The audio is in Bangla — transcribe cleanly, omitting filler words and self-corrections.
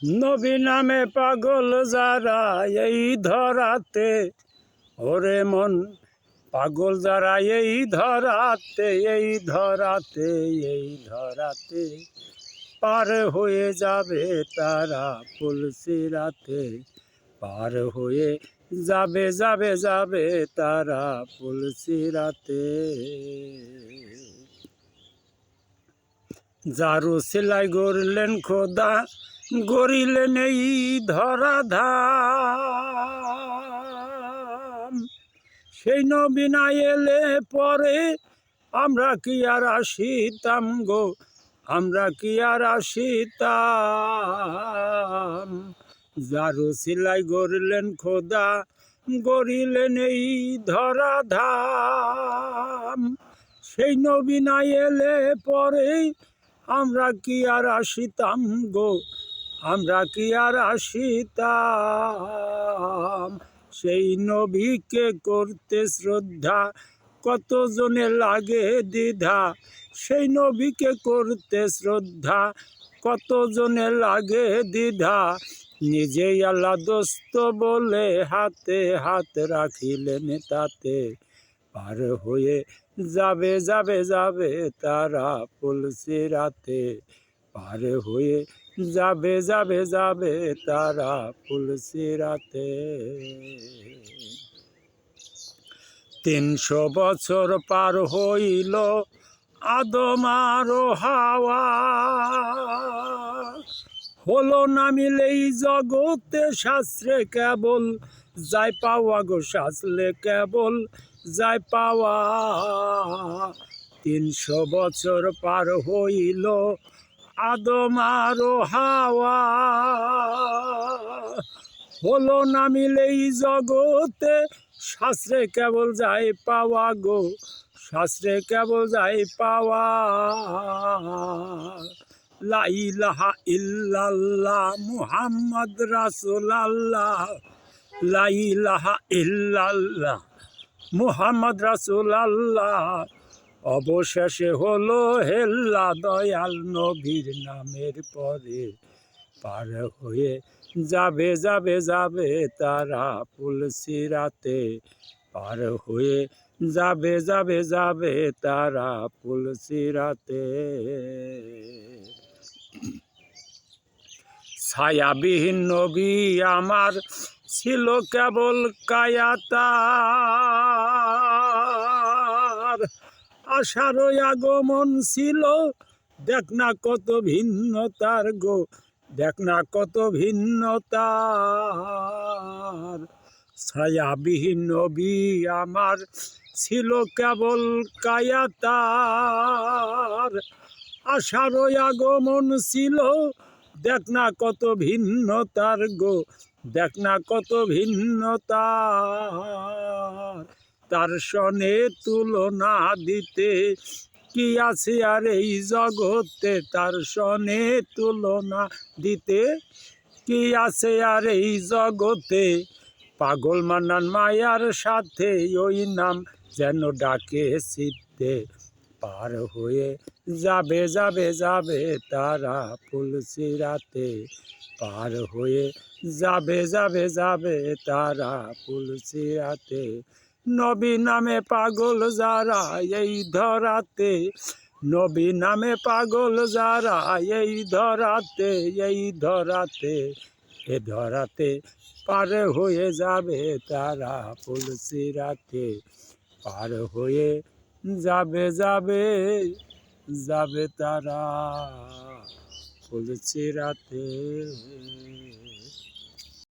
নবী নামে পাগল যারা এই ধরাতে, ওরে মন পাগল যারা এই ধরাতে, এই ধরাতে, এই ধরাতে পার হয়ে যাবে তারা ফুলসিরাতে, পার হয়ে যাবে যাবে যাবে তারা ফুলসিরাতে। যারু সেলাই গড়লেন খোদা, গড়িলেন এই ধরাধাম, সেই নবী না এলে পরে আমরা কি আর আসিতাম গো, আমরা কি আর আসিতাম। যারু সেলাই গড়লেন খোদা, গড়িলেন এই ধরাধাম, সেই নবী না এলে পরে আমরা কি আর আসিতাম গো, আমরা কি আর আসিতাম। সেই নবীকে করতে শ্রদ্ধা কতজনে লাগে দ্বিধা, সেই নবীকে করতে শ্রদ্ধা কতজনে লাগে দ্বিধা। নিজেই আল্লাহ দোস্ত বলে হাতে হাত রাখিলেন তাতে, পার হয়ে যাবে যাবে যাবে তারা ফুলসিরাতে, পার হয়ে যাবে যাবে যাবে তারা ফুলসিরাতে। 300 বছর পার হইল আদম আর হাওয়া, হলো না মিলেই জগতে শাস্ত্রে কেবল যাই পাওয়া গো, শাস্ত্রে কেবল যাই পাওয়া। 300 বছর পার হইল আদম আর হাওয়া, হলো না মিলেই জগতে শাস্ত্রে কেবল যাই পাওয়া গো, শাস্ত্রে কেবল যাই পাওয়া। লা ইলাহা ইল্লাল্লাহ মুহাম্মদ রাসূলুল্লাহ, লা ইলাহা ইল্লাল্লাহ মুহাম্মদ রাসূলুল্লাহ। অবশেষে হলো হেল্লা দয়াল নবীর নামের পরে, পার হয়ে যাবে যাবে যাবে তারা ফুলসিরাতে, পার হয়ে যাবে যাবে যাবে তারা ফুলসিরাতে। ছায়াবিহীন নবী আমার ছিল কেবল কায়াতার, আশারও আগমন ছিল দেখ না কত ভিন্নতার গো, দেখ না কত ভিন্নতার। ছায়াবিহীন নবী আমার ছিল কেবল কায়াতার, আশারও আগমন ছিল দেখ না কত ভিন্নতার গো, দেখ না কত ভিন্নতার। তার সনে তুলনা দিতে কি আছে আর এই জগতে, তার সনে তুলনা দিতে কি আছে আর এই জগতে। পাগল মান্নান মায়ার সাথে ওই নাম যেন ডাকে চিত্তে, পার হয়ে যাবে যাবে যাবে তারা ফুলসিরাতে, পার হয়ে যাবে যাবে যাবে তারা ফুলসিরাতে। নবী নামে পাগল যারা এই ধরাতে, নবী নামে পাগল যারা এই ধরাতে, এই ধরাতে, এ ধরাতে পার হয়ে যাবে তারা ফুলসিরাতে, পার হয়ে যাবে যাবে যাবে তারা ফুলসিরাতে।